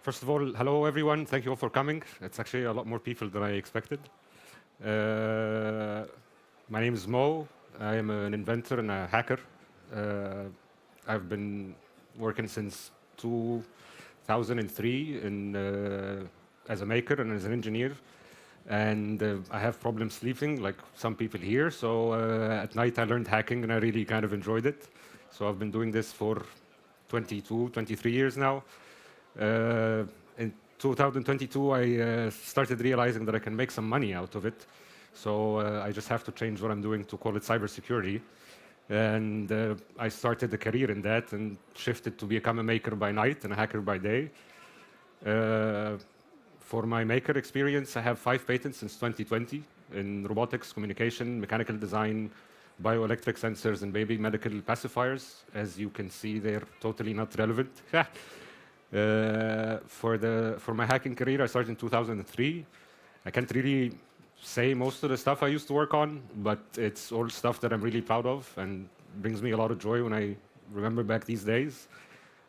First of all, hello everyone. Thank you all for coming. It's actually a lot more people than I expected. My name is Mo. I am an inventor and a hacker. Uh, I've been working since 2003 as a maker and as an engineer. And I have problems sleeping, like some people here. So at night I learned hacking and I really kind of enjoyed it. So I've been doing this for 22, 23 years now. In 2022, I started realizing that I can make some money out of it. So I just have to change what I'm doing to call it cybersecurity. And I started a career in that and shifted to become a maker by night and a hacker by day. Uh, for my maker experience, I have 5 patents since 2020 in robotics, communication, mechanical design, bioelectric sensors, and baby medical pacifiers. As you can see, they're totally not relevant. For my hacking career, I started in 2003. I can't really say most of the stuff I used to work on, but it's all stuff that I'm really proud of and brings me a lot of joy when I remember back these days.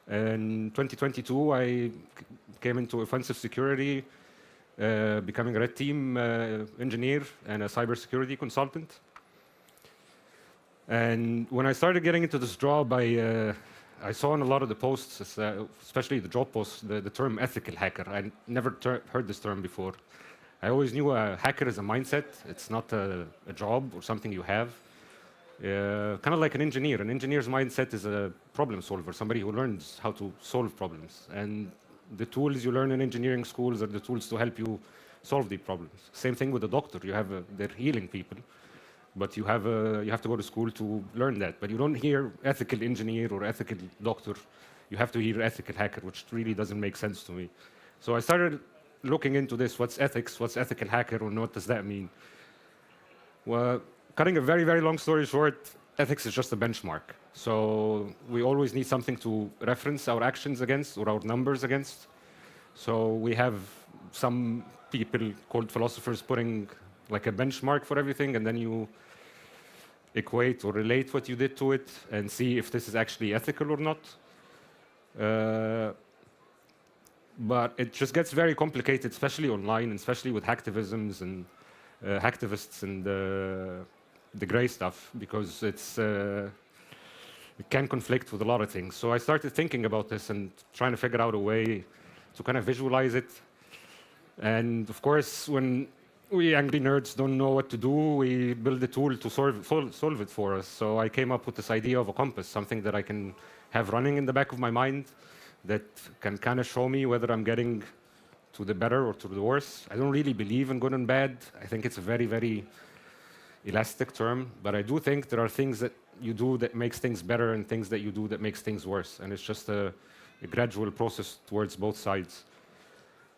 In 2022, I came into offensive security, becoming a red team engineer and a cybersecurity consultant. And when I started getting into this job, I saw in a lot of the posts, especially the job posts, the term ethical hacker. I never heard this term before. I always knew a hacker is a mindset. It's not a job or something you have. Kind of like an engineer. An engineer's mindset is a problem solver, somebody who learns how to solve problems. And the tools you learn in engineering schools are the tools to help you solve the problems. Same thing with a doctor. They're healing people, but you have to go to school to learn that. But you don't hear ethical engineer or ethical doctor. You have to hear ethical hacker, which really doesn't make sense to me. So I started looking into this. What's ethics? What's ethical hacker? And what does that mean? Well, cutting a very, very long story short, ethics is just a benchmark. So we always need something to reference our actions against or our numbers against. So we have some people called philosophers putting like a benchmark for everything, and then you equate or relate what you did to it and see if this is actually ethical or not. But it just gets very complicated, especially online, and especially with hacktivisms and hacktivists and the gray stuff, because it can conflict with a lot of things. So I started thinking about this and trying to figure out a way to kind of visualize it. And of course, when we angry nerds don't know what to do, we build a tool to solve it for us. So I came up with this idea of a compass, something that I can have running in the back of my mind that can kind of show me whether I'm getting to the better or to the worse. I don't really believe in good and bad. I think it's a very, very elastic term, but I do think there are things that you do that makes things better and things that you do that makes things worse. And it's just a gradual process towards both sides.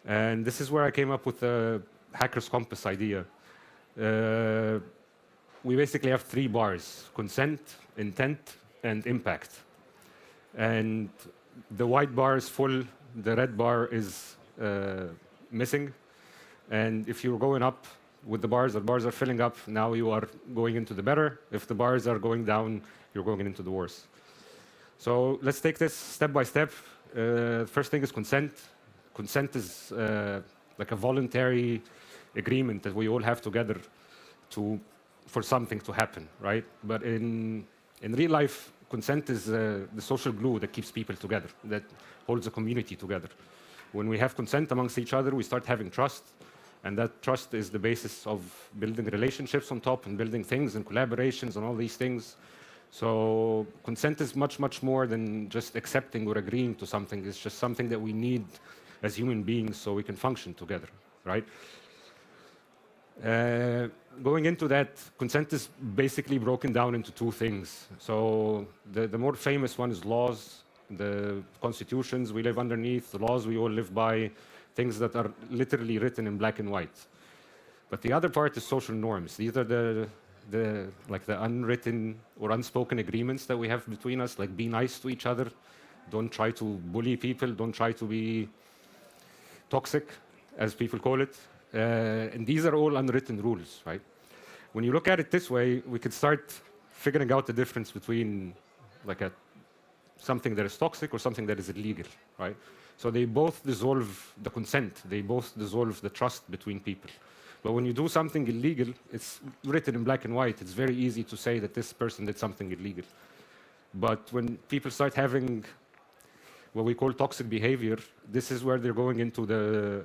And this is where I came up with the hacker's compass idea. We basically have 3 bars: consent, intent, and impact. And the white bar is full, the red bar is missing. And if you're going up with the bars are filling up, now you are going into the better. If the bars are going down, you're going into the worse. So let's take this step by step. First thing is consent. Consent is like a voluntary agreement that we all have together for something to happen, right? But in real life, consent is the social glue that keeps people together, that holds a community together. When we have consent amongst each other, we start having trust, and that trust is the basis of building relationships on top and building things and collaborations and all these things. So consent is much, much more than just accepting or agreeing to something. It's just something that we need as human beings so we can function together, right? Going into that, consent is basically broken down into 2 things. So the more famous one is laws, the constitutions we live underneath, the laws we all live by, things that are literally written in black and white. But the other part is social norms. These are the unwritten or unspoken agreements that we have between us, like be nice to each other, don't try to bully people, don't try to be toxic, as people call it. And these are all unwritten rules, right? When you look at it this way, we could start figuring out the difference between like a something that is toxic or something that is illegal, right? So they both dissolve the consent. They both dissolve the trust between people. But when you do something illegal, it's written in black and white. It's very easy to say that this person did something illegal. But when people start having what we call toxic behavior, this is where they're going into the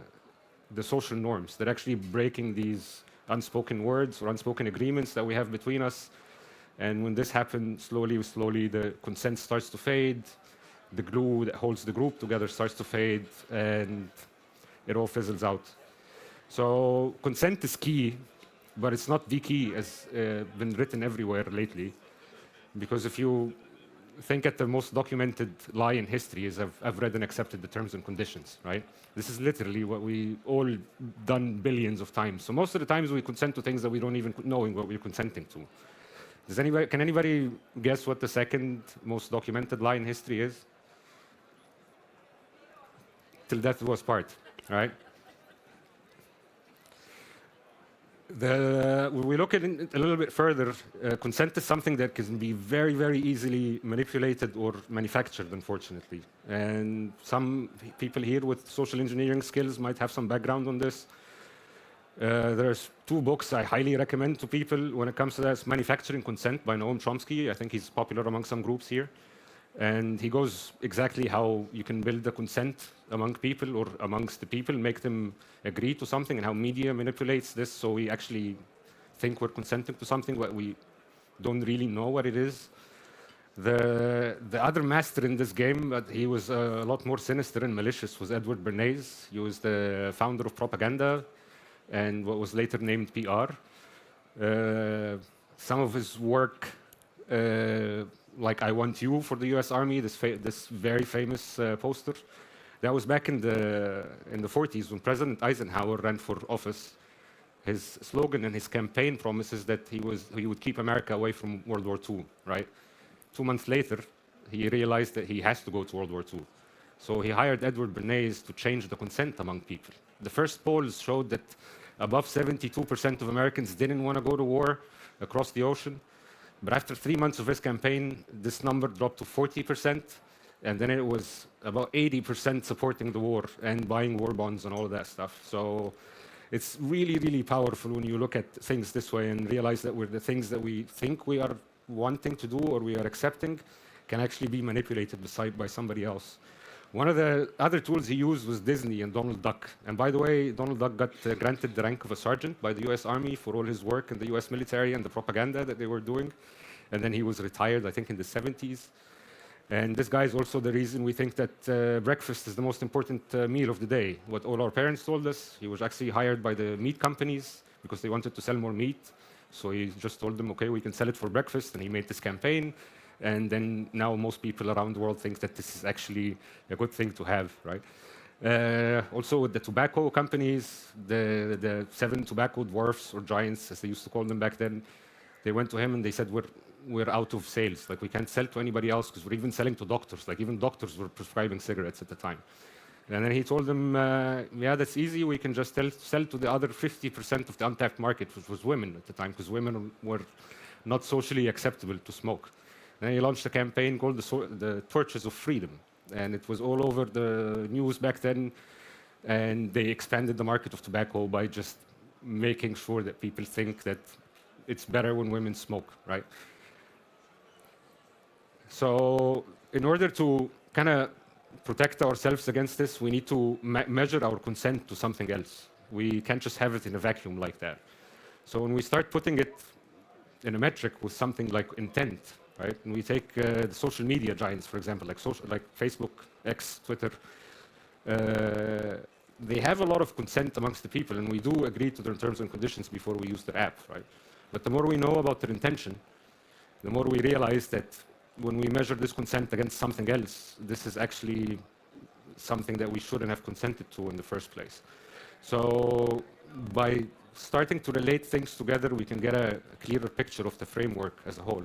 social norms. They're actually breaking these unspoken words or unspoken agreements that we have between us. And when this happens, slowly, the consent starts to fade. The glue that holds the group together starts to fade, and it all fizzles out. So consent is key, but it's not the key, as been written everywhere lately. Because if you think at the most documented lie in history is I've read and accepted the terms and conditions, right? This is literally what we all done billions of times. So most of the times we consent to things that we don't even know what we're consenting to. Can anybody guess what the second most documented lie in history is? Till death do us part, right? When we look at it a little bit further, consent is something that can be very easily manipulated or manufactured, unfortunately. And some people here with social engineering skills might have some background on this. There's two books I highly recommend to people when it comes to this: Manufacturing Consent by Noam Chomsky. I think he's popular among some groups here. And he goes exactly how you can build the consent among people or amongst the people, make them agree to something, and how media manipulates this so we actually think we're consenting to something, but we don't really know what it is. The other master in this game, but he was a lot more sinister and malicious, was Edward Bernays. He was the founder of propaganda and what was later named PR. Some of his work, like I Want You for the US Army, this very famous poster, that was back in the 40s when President Eisenhower ran for office. His slogan and his campaign promises that he would keep America away from World War II, right? 2 months later, he realized that he has to go to World War II. So he hired Edward Bernays to change the consent among people. The first polls showed that above 72% of Americans didn't want to go to war across the ocean. But after 3 months of his campaign, this number dropped to 40%, and then it was about 80% supporting the war and buying war bonds and all of that stuff. So it's really powerful when you look at things this way and realize that the things that we think we are wanting to do or we are accepting can actually be manipulated by somebody else. One of the other tools he used was Disney and Donald Duck. And by the way, Donald Duck got granted the rank of a sergeant by the US Army for all his work in the US military and the propaganda that they were doing. And then he was retired, I think, in the 70s. And this guy is also the reason we think that breakfast is the most important meal of the day. What all our parents told us, he was actually hired by the meat companies because they wanted to sell more meat. So he just told them, okay, we can sell it for breakfast. And he made this campaign. And then now most people around the world think that this is actually a good thing to have, right? Also with the tobacco companies, the 7 tobacco dwarfs or giants, as they used to call them back then, they went to him and they said, we're out of sales. Like, we can't sell to anybody else because we're even selling to doctors. Like, even doctors were prescribing cigarettes at the time. And then he told them, yeah, that's easy. We can just sell to the other 50% of the untapped market, which was women at the time, because women were not socially acceptable to smoke. And he launched a campaign called the Torches of Freedom. And it was all over the news back then. And they expanded the market of tobacco by just making sure that people think that it's better when women smoke, right? So in order to kind of protect ourselves against this, we need to measure our consent to something else. We can't just have it in a vacuum like that. So when we start putting it in a metric with something like intent, right? And we take the social media giants, for example, like Facebook, X, Twitter. They have a lot of consent amongst the people, and we do agree to their terms and conditions before we use their app, right? But the more we know about their intention, the more we realize that when we measure this consent against something else, this is actually something that we shouldn't have consented to in the first place. So by starting to relate things together, we can get a clearer picture of the framework as a whole.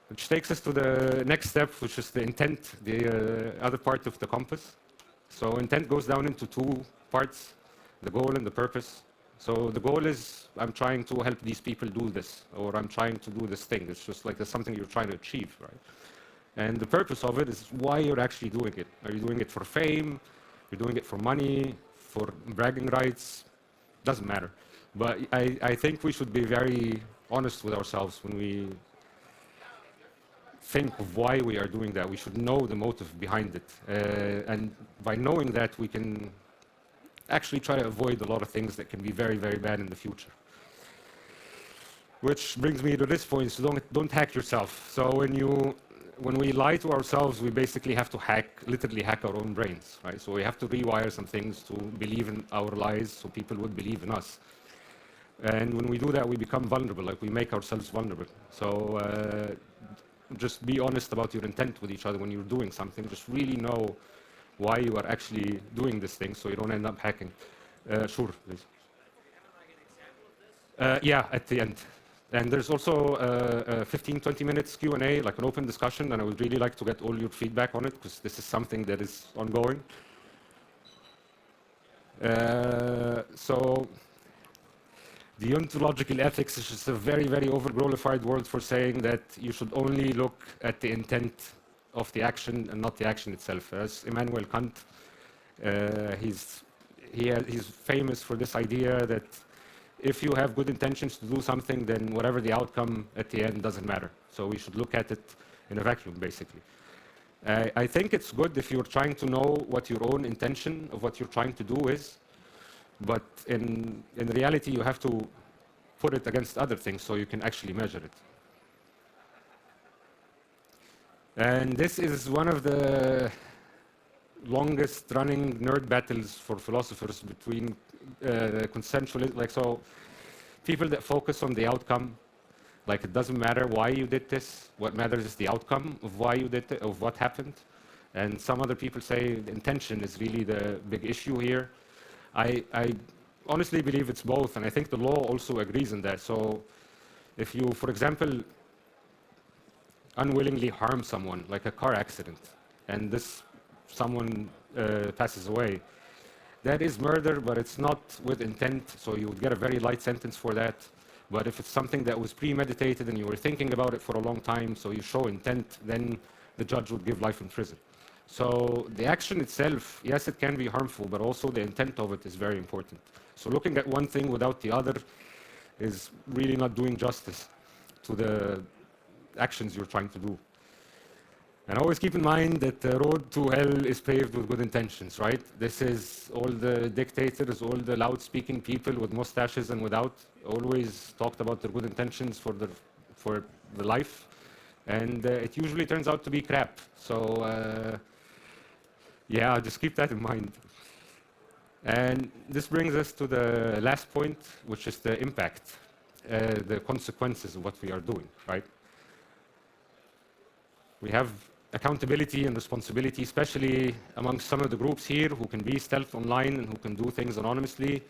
Which takes us to the next step, which is the intent, the other part of the compass. So intent goes down into 2 parts, the goal and the purpose. So the goal is, I'm trying to help these people do this, or I'm trying to do this thing. It's just like there's something you're trying to achieve, right? And the purpose of it is why you're actually doing it. Are you doing it for fame? You're doing it for money, for bragging rights? Doesn't matter. But I think we should be very honest with ourselves when we think of why we are doing that. We should know the motive behind it. And by knowing that, we can actually try to avoid a lot of things that can be very, very bad in the future. Which brings me to this point, so don't hack yourself. So when we lie to ourselves, we basically have to literally hack our own brains, right? So we have to rewire some things to believe in our lies so people would believe in us. And when we do that, we become vulnerable, like we make ourselves vulnerable. So just be honest about your intent with each other when you're doing something. Just really know why you are actually doing this thing so you don't end up hacking. Sure, please. Yeah, at the end. And there's also 15, 20 minutes Q&A, like an open discussion, and I would really like to get all your feedback on it, because this is something that is ongoing. So deontological ethics is just a very, very overglorified word for saying that you should only look at the intent of the action and not the action itself. As Immanuel Kant, he's famous for this idea that if you have good intentions to do something, then whatever the outcome at the end doesn't matter. So we should look at it in a vacuum, basically. I think it's good if you're trying to know what your own intention of what you're trying to do is, but in reality, you have to put it against other things so you can actually measure it. And this is one of the longest running nerd battles for philosophers between consensual, like, so people that focus on the outcome, like it doesn't matter why you did this, what matters is the outcome of why you did it, of what happened. And some other people say the intention is really the big issue here. I honestly believe it's both, and I think the law also agrees in that. So if you, for example, unwillingly harm someone, like a car accident, and this someone passes away, that is murder, but it's not with intent, so you would get a very light sentence for that. But if it's something that was premeditated and you were thinking about it for a long time, so you show intent, then the judge would give life in prison. So the action itself, yes, it can be harmful, but also the intent of it is very important. So looking at one thing without the other is really not doing justice to the actions you're trying to do. And always keep in mind that the road to hell is paved with good intentions, right? This is all the dictators, all the loud-speaking people with mustaches and without, always talked about their good intentions for the life. And it usually turns out to be crap. So yeah, just keep that in mind. And this brings us to the last point, which is the impact, the consequences of what we are doing, right? We have accountability and responsibility, especially among some of the groups here who can be stealth online and who can do things anonymously.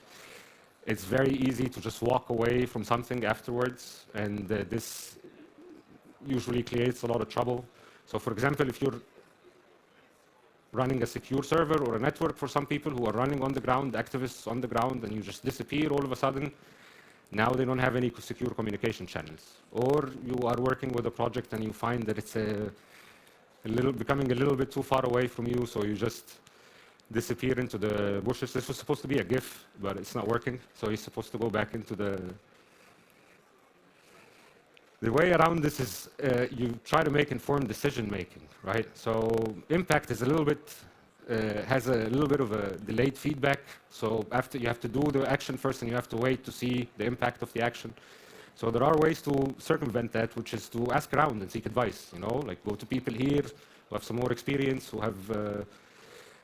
It's very easy to just walk away from something afterwards, and this usually creates a lot of trouble. So for example, if you're running a secure server or a network for some people who are running on the ground, activists on the ground, and you just disappear all of a sudden, now they don't have any secure communication channels. Or you are working with a project and you find that it's becoming a little bit too far away from you, so you just disappear into the bushes. This was supposed to be a GIF, but it's not working, so you're supposed to go back into the... The way around this is you try to make informed decision-making, right? So impact is a little bit, has a little bit of a delayed feedback. So after you have to do the action first and you have to wait to see the impact of the action. So there are ways to circumvent that, which is to ask around and seek advice, you know, like go to people here who have some more experience, who have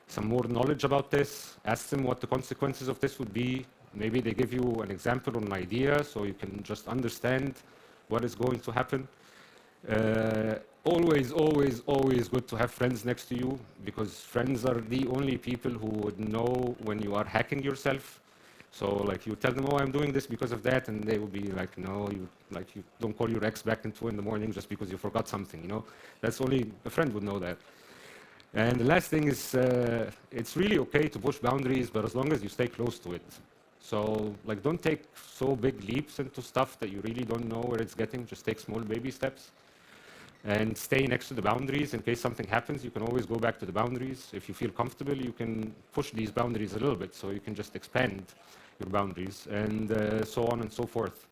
some more knowledge about this, ask them what the consequences of this would be. Maybe they give you an example or an idea so you can just understand what is going to happen. Always, always, always good to have friends next to you, because friends are the only people who would know when you are hacking yourself. So like you tell them, oh, I'm doing this because of that, and they will be like, no, you don't call your ex back in 2 in the morning just because you forgot something, you know? That's only a friend would know that. And the last thing is, it's really okay to push boundaries, but as long as you stay close to it. So like, don't take so big leaps into stuff that you really don't know where it's getting. Just take small baby steps and stay next to the boundaries. In case something happens, you can always go back to the boundaries. If you feel comfortable, you can push these boundaries a little bit, so you can just expand your boundaries, and so on and so forth.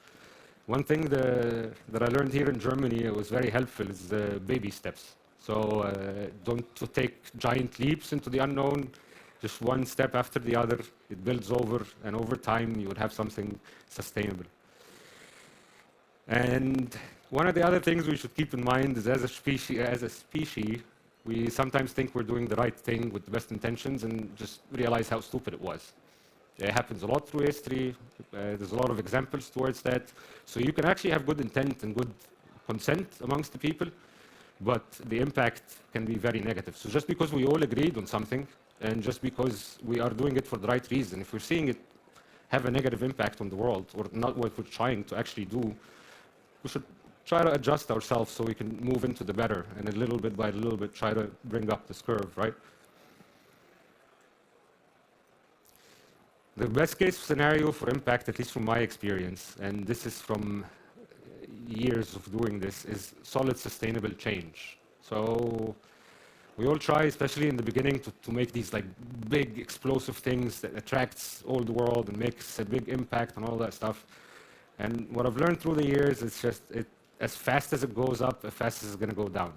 One thing that I learned here in Germany, it was very helpful, is baby steps. So don't to take giant leaps into the unknown, just one step after the other. It builds and over time you would have something sustainable. And one of the other things we should keep in mind is, as a species, we sometimes think we're doing the right thing with the best intentions and just realize how stupid it was. It happens a lot through history. There's a lot of examples towards that. So you can actually have good intent and good consent amongst the people, but the impact can be very negative. So just because we all agreed on something, and just because we are doing it for the right reason, if we're seeing it have a negative impact on the world, or not what we're trying to actually do, we should try to adjust ourselves so we can move into the better, and a little bit by little bit try to bring up this curve, right? The best case scenario for impact, at least from my experience, and this is from years of doing this, is solid sustainable change. So we all try, especially in the beginning, to make these like big explosive things that attracts all the world and makes a big impact and all that stuff. And what I've learned through the years is just as fast as it goes up, as fast as it's going to go down.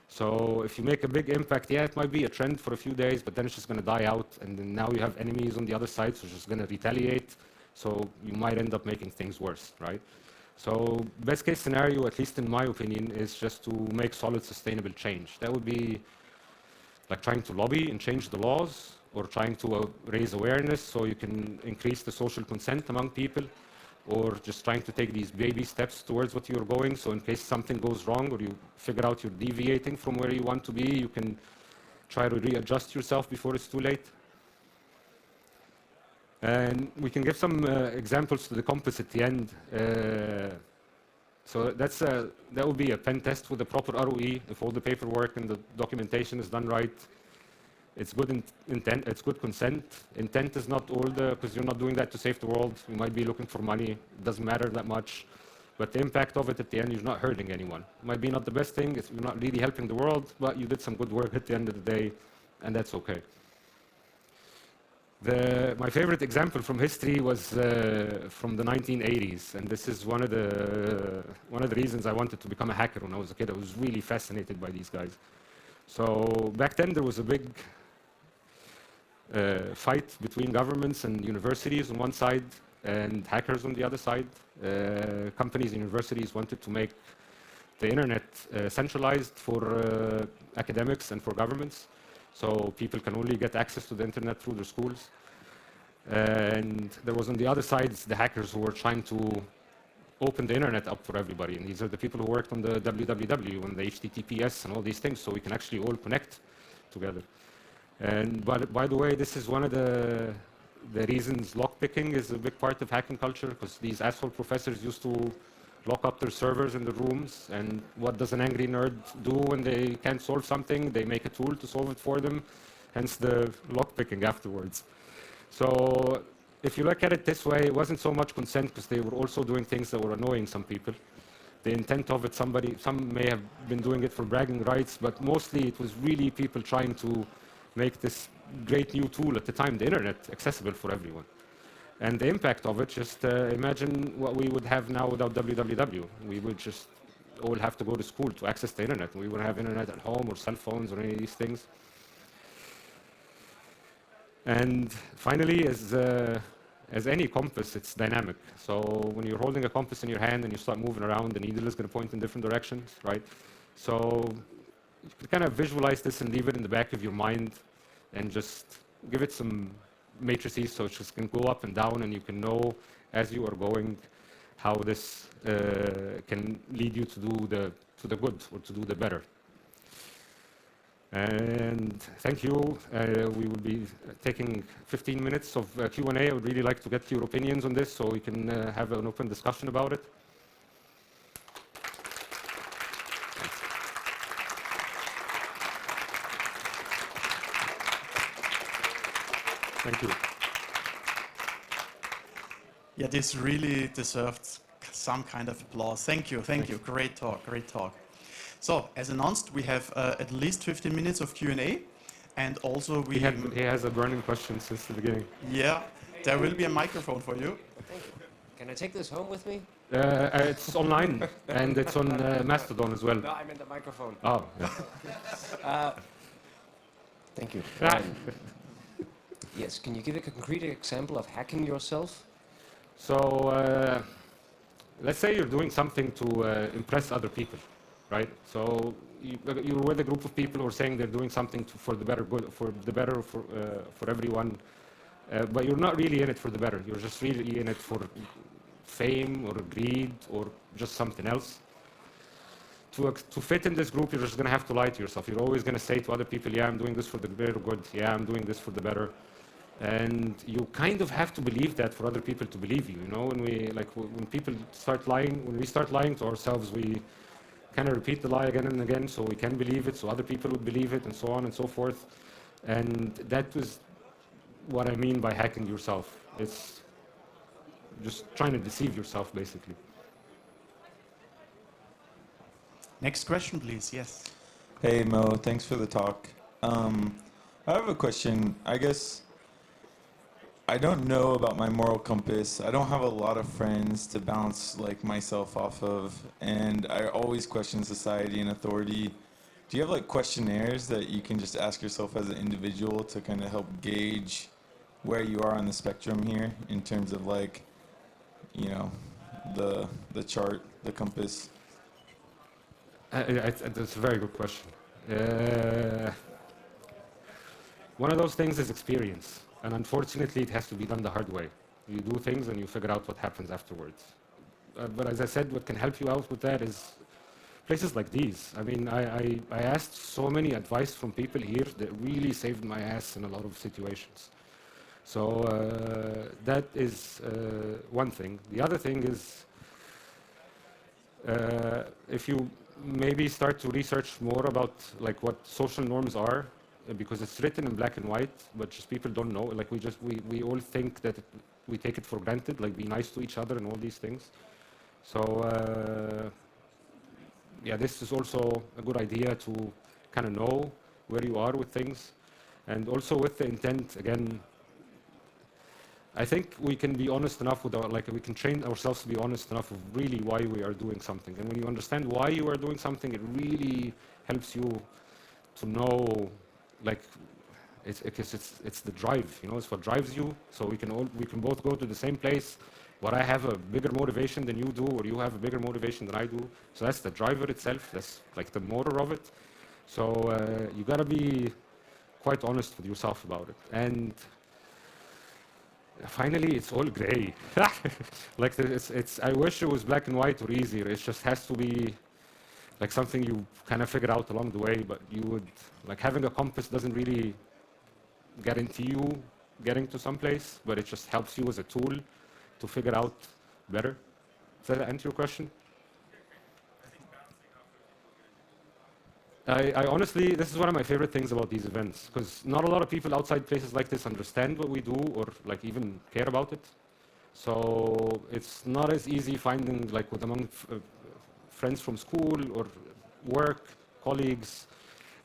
So if you make a big impact, yeah, it might be a trend for a few days, but then it's just going to die out, and then now you have enemies on the other side, so it's just going to retaliate. So you might end up making things worse, right? So best case scenario, at least in my opinion, is just to make solid sustainable change. That would be like trying to lobby and change the laws, or trying to raise awareness so you can increase the social consent among people, or just trying to take these baby steps towards what you're going, so in case something goes wrong or you figure out you're deviating from where you want to be, you can try to readjust yourself before it's too late. And we can give some examples to the compass at the end. So that would be a pen test with a proper ROE. If all the paperwork and the documentation is done right, it's good intent, it's good consent. Intent is not all because you're not doing that to save the world. You might be looking for money. It doesn't matter that much. But the impact of it at the end, you're not hurting anyone. It might be not the best thing. You're not really helping the world, but you did some good work at the end of the day, and that's okay. My favorite example from history was from the 1980s, and this is one of the reasons I wanted to become a hacker when I was a kid. I was really fascinated by these guys. So back then there was a big fight between governments and universities on one side and hackers on the other side. Companies and universities wanted to make the internet centralized for academics and for governments, so people can only get access to the internet through their schools. And there was on the other side the hackers who were trying to open the internet up for everybody, and these are the people who worked on the www and the HTTPS and all these things, so we can actually all connect together. And by the way, this is one of the reasons lockpicking is a big part of hacking culture, because these asshole professors used to lock up their servers in the rooms, and what does an angry nerd do when they can't solve something? They make a tool to solve it for them, hence the lockpicking afterwards. So if you look at it this way, it wasn't so much consent, because they were also doing things that were annoying some people. The intent of it, some may have been doing it for bragging rights, but mostly it was really people trying to make this great new tool at the time, the internet, accessible for everyone. And the impact of it, just imagine what we would have now without www. We would just all have to go to school to access the internet. We wouldn't have internet at home or cell phones or any of these things. And finally, as any compass, it's dynamic. So when you're holding a compass in your hand and you start moving around, the needle is going to point in different directions, right? So you can kind of visualize this and leave it in the back of your mind and just give it some matrices so it just can go up and down, and you can know as you are going how this can lead you to do the good or to do the better. And thank you. We will be taking 15 minutes of Q&A. I would really like to get your opinions on this so we can have an open discussion about it. Thank you. Yeah, this really deserved some kind of applause. Thank you, thank you. Great talk, great talk. So, as announced, we have at least 15 minutes of Q&A, and also He has a burning question since the beginning. Yeah, there will be a microphone for you. Thank you. Can I take this home with me? It's online and it's on Mastodon as well. No, I meant the microphone. Oh, yeah. Thank you. Ah. Yes, can you give a concrete example of hacking yourself? So let's say you're doing something to impress other people, right? So you're with a group of people who are saying they're doing something for the better good, for everyone, but you're not really in it for the better. You're just really in it for fame or greed or just something else. To fit in this group, you're just going to have to lie to yourself. You're always going to say to other people, yeah, I'm doing this for the greater good. Yeah, I'm doing this for the better. And you kind of have to believe that for other people to believe you. You know, when people start lying, when we start lying to ourselves, we kind of repeat the lie again and again, so we can believe it, so other people would believe it, and so on and so forth. And that was what I mean by hacking yourself. It's just trying to deceive yourself, basically. Next question, please. Yes. Hey Mo, thanks for the talk. I have a question. I guess I don't know about my moral compass. I don't have a lot of friends to bounce like myself off of, and I always question society and authority. Do you have like questionnaires that you can just ask yourself as an individual to kind of help gauge where you are on the spectrum here in terms of like, you know, the chart, the compass? That's a very good question. One of those things is experience, and unfortunately, it has to be done the hard way. You do things and you figure out what happens afterwards. But as I said, what can help you out with that is places like these. I mean, I asked so many advice from people here that really saved my ass in a lot of situations. So that is one thing. The other thing is if you maybe start to research more about like what social norms are, because it's written in black and white, but just people don't know. Like we all think that we take it for granted, like be nice to each other and all these things. So yeah, this is also a good idea to kind of know where you are with things, and also with the intent. Again, I think we can be honest enough with we can train ourselves to be honest enough of really why we are doing something. And when you understand why you are doing something, it really helps you to know, like, it's the drive, you know, it's what drives you. So we can both go to the same place, but I have a bigger motivation than you do, or you have a bigger motivation than I do. So that's the driver itself. That's like the motor of it. So you gotta be quite honest with yourself about it. And finally, it's all gray. Like I wish it was black and white or easier. It just has to be like something you kind of figure out along the way. But you would, like, having a compass doesn't really guarantee you getting to some place, but it just helps you as a tool to figure out better. Does that answer your question? I honestly, this is one of my favorite things about these events, because not a lot of people outside places like this understand what we do or like even care about it. So it's not as easy finding like among friends from school or work, colleagues.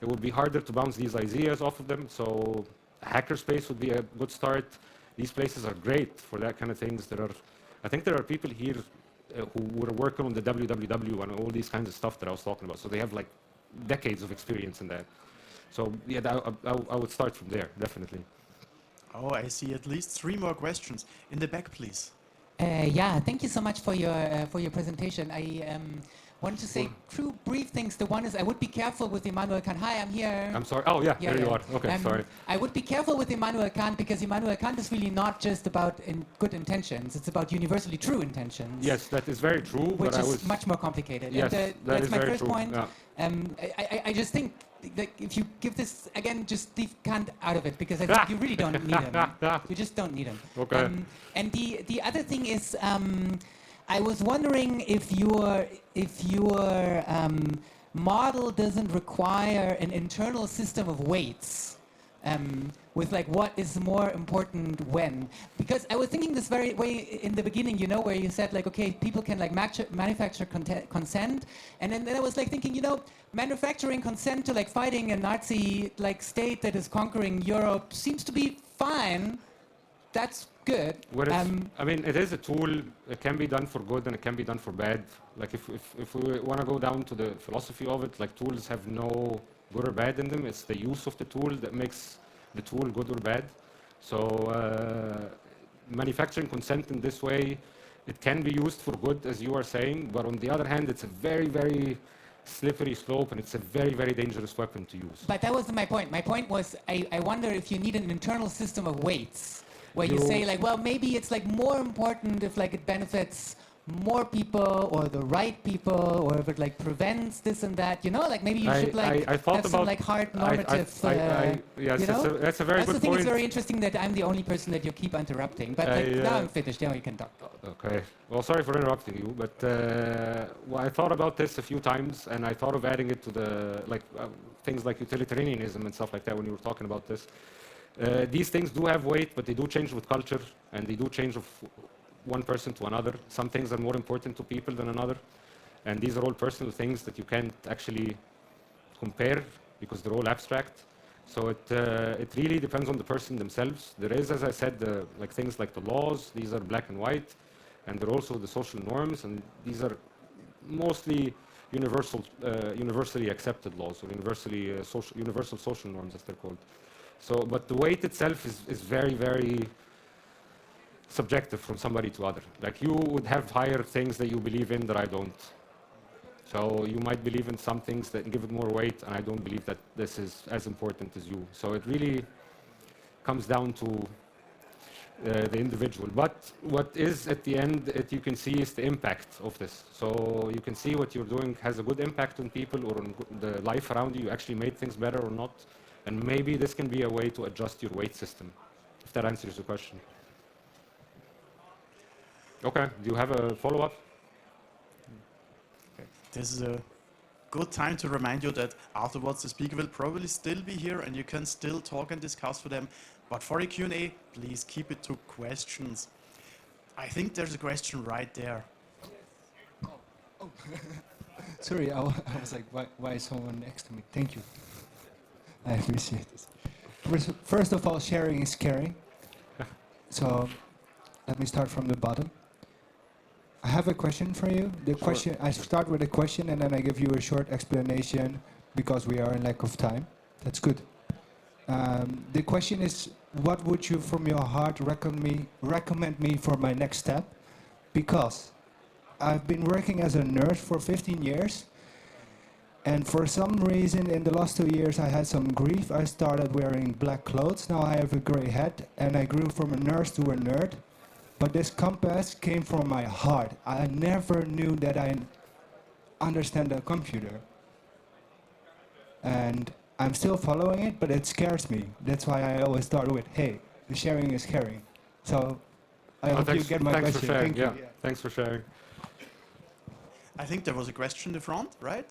It would be harder to bounce these ideas off of them. So a hackerspace would be a good start. These places are great for that kind of things. I think there are people here who were working on the www and all these kinds of stuff that I was talking about. So they have like decades of experience in that. So yeah, I would start from there, definitely. Oh, I see at least 3 more questions. In the back, please. Yeah, thank you so much for your presentation. I wanted to say 2 brief things. The one is I would be careful with Immanuel Kant. Hi, I'm here. I'm sorry. Oh, yeah, there you are. Okay, sorry. I would be careful with Immanuel Kant because Immanuel Kant is really not just about good intentions. It's about universally true intentions. Yes, that is very true. Which is much more complicated. Yes, and, that is my very first true. point. Yeah. I just think that if you give this, again, just leave Kant out of it because I think you really don't need him. You just don't need him. Okay. And the other thing is, I was wondering if your model doesn't require an internal system of weights. with like what is more important when. Because I was thinking this very way in the beginning, you know, where you said like, okay, people can like manufacture consent, and then I was like thinking, you know, manufacturing consent to like fighting a Nazi like state that is conquering Europe seems to be fine. That's good. What it's, I mean, it is a tool. It can be done for good and it can be done for bad. Like if we want to go down to the philosophy of it, like tools have no good or bad in them. It's the use of the tool that makes the tool good or bad. So manufacturing consent in this way, it can be used for good, as you are saying. But on the other hand, it's a very, very slippery slope, and it's a very, very dangerous weapon to use. But that wasn't my point. My point was, I wonder if you need an internal system of weights, where you say like, well, maybe it's like more important if like it benefits more people or the right people, or if it like prevents this and that, you know, like maybe you should like have some like hard normative. Yes, you know? that's a very I good also think point. it's very interesting that I'm the only person that you keep interrupting. But like, now I'm finished. Now you can talk. Okay. Well, sorry for interrupting you, but well, I thought about this a few times, and I thought of adding it to the like things like utilitarianism and stuff like that when you were talking about this. These things do have weight, but they do change with culture, and they do change of one person to another. Some things are more important to people than another, and these are all personal things that you can't actually compare because they're all abstract. So it really depends on the person themselves. There is, as I said, like things like the laws. These are black and white, and there are also the social norms, and these are mostly universally accepted laws, or universal social norms, as they're called. So, but the weight itself is very, very subjective from somebody to other. Like you would have higher things that you believe in that I don't. So you might believe in some things that give it more weight, and I don't believe that this is as important as you. So it really comes down to the individual. But what is at the end, you can see is the impact of this. So you can see what you're doing has a good impact on people or on the life around you. You actually made things better or not. And maybe this can be a way to adjust your weight system, if that answers your question. Okay, do you have a follow-up? Okay. This is a good time to remind you that afterwards the speaker will probably still be here and you can still talk and discuss with them. But for a Q&A, please keep it to questions. I think there's a question right there. Oh. Sorry, I was like, why is someone next to me? Thank you. I appreciate this. First of all, sharing is caring. So let me start from the bottom. I have a question for you. The question, I start with a question and then I give you a short explanation because we are in lack of time. That's good. The question is, what would you from your heart recommend me for my next step? Because I've been working as a nurse for 15 years, and for some reason in the last 2 years I had some grief. I started wearing black clothes, now I have a gray head, and I grew from a nurse to a nerd. But this compass came from my heart. I never knew that I understand a computer. And I'm still following it, but it scares me. That's why I always start with, hey, the sharing is caring. So I hope you get my thanks question. For sharing. Thank you. Yeah. Thanks for sharing. I think there was a question in the front, right?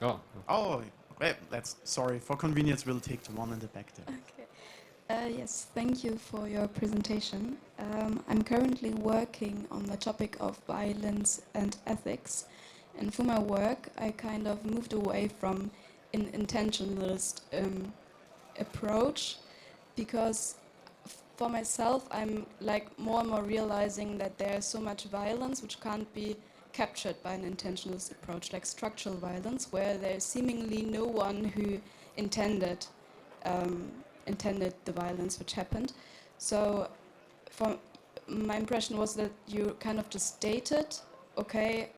Oh. Oh, well, sorry. For convenience, we'll take the one in the back there. Okay. Yes, thank you for your presentation. I'm currently working on the topic of violence and ethics. And for my work, I kind of moved away from an intentionalist approach because for myself, I'm like more and more realizing that there's so much violence which can't be captured by an intentionalist approach, like structural violence, where there's seemingly no one who intended the violence which happened. So my impression was that you kind of just stated, okay,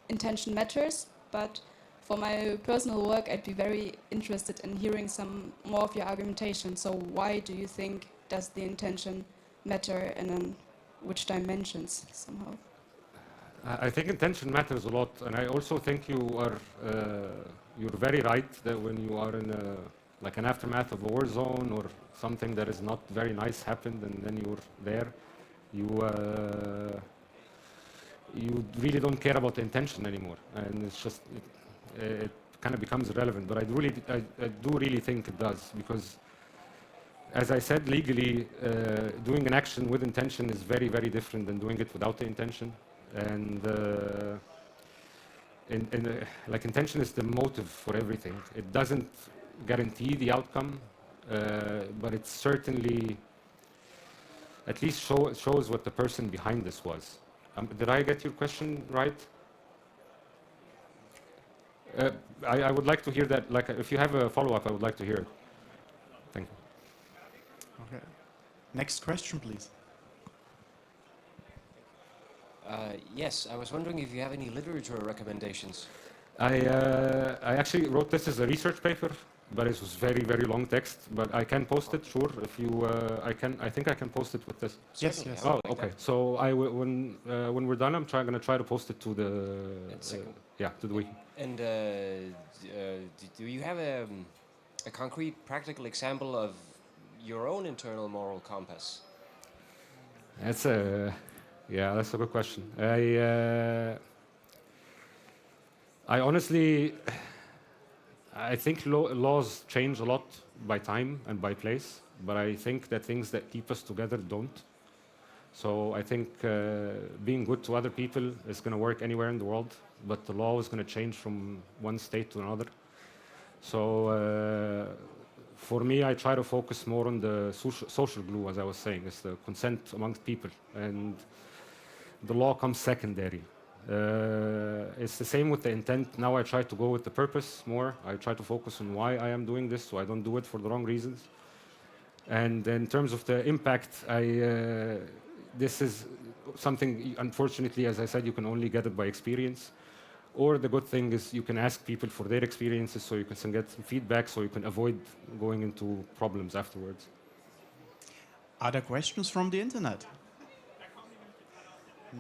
intention matters, but for my personal work, I'd be very interested in hearing some more of your argumentation. So why do you think does the intention matter, and in which dimensions somehow? I think intention matters a lot, and I also think you're very right that when you are in like an aftermath of a war zone or something that is not very nice happened, and then you're there, you really don't care about the intention anymore, and it's just it kind of becomes irrelevant. But I do really think it does, because as I said, legally, doing an action with intention is very, very different than doing it without the intention. And like, intention is the motive for everything. It doesn't guarantee the outcome, but it certainly at least shows what the person behind this was. Did I get your question right? I would like to hear that. Like, if you have a follow-up, I would like to hear it. Thank you. Okay. Next question, please. Yes, I was wondering if you have any literature recommendations. I actually wrote this as a research paper, but it was very, very long text. But I can post it, sure. If you, I think I can post it with this. Yes, Certainly, yes. I would Oh, like okay. that. So when we're done, I'm going to try to post it to the Second. yeah, to the wiki. And do you have a concrete, practical example of your own internal moral compass? That's a that's a good question. I honestly, I think laws change a lot by time and by place, but I think that things that keep us together don't. So I think being good to other people is going to work anywhere in the world, but the law is going to change from one state to another. So for me, I try to focus more on the social glue, as I was saying, is the consent amongst people, and the law comes secondary. It's the same with the intent. Now I try to go with the purpose more. I try to focus on why I am doing this, so I don't do it for the wrong reasons. And in terms of the impact, this is something, unfortunately, as I said, you can only get it by experience. Or the good thing is you can ask people for their experiences, so you can get some feedback, so you can avoid going into problems afterwards. Are there questions from the internet?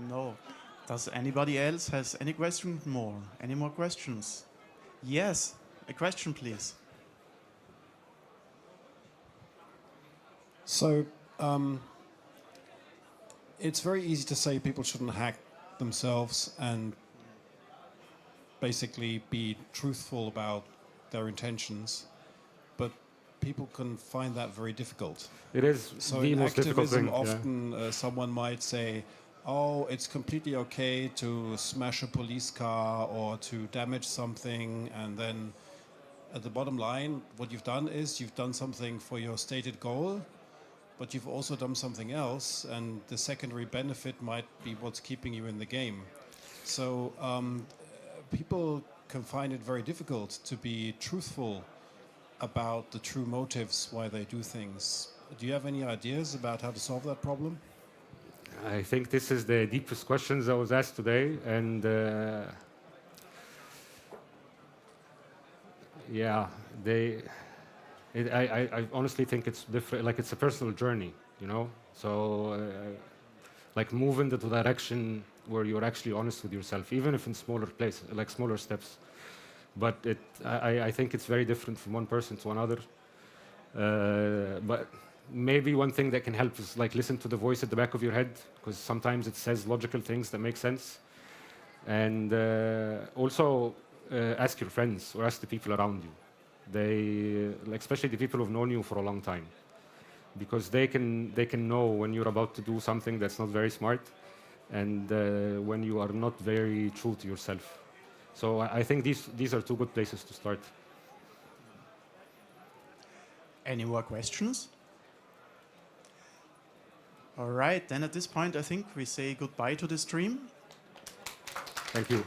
No. Does anybody else has any question more? Any more questions? Yes, a question, please. So, it's very easy to say people shouldn't hack themselves and basically be truthful about their intentions, but people can find that very difficult. It is So the in most difficult activism, thing. Yeah. often someone might say, oh, it's completely okay to smash a police car or to damage something, and then at the bottom line, what you've done is you've done something for your stated goal, but you've also done something else, and the secondary benefit might be what's keeping you in the game. So people can find it very difficult to be truthful about the true motives why they do things. Do you have any ideas about how to solve that problem? I think this is the deepest questions I was asked today, and yeah, I honestly think it's different. Like, it's a personal journey, you know. So like, move into the direction where you're actually honest with yourself, even if in smaller places, like smaller steps. But I think it's very different from one person to another. But maybe one thing that can help is, like, listen to the voice at the back of your head, because sometimes it says logical things that make sense. And also ask your friends or ask the people around you. They, like, especially the people who've known you for a long time, because they can know when you're about to do something that's not very smart, and when you are not very true to yourself. So I think these are two good places to start. Any more questions? All right, then at this point, I think we say goodbye to the stream. Thank you.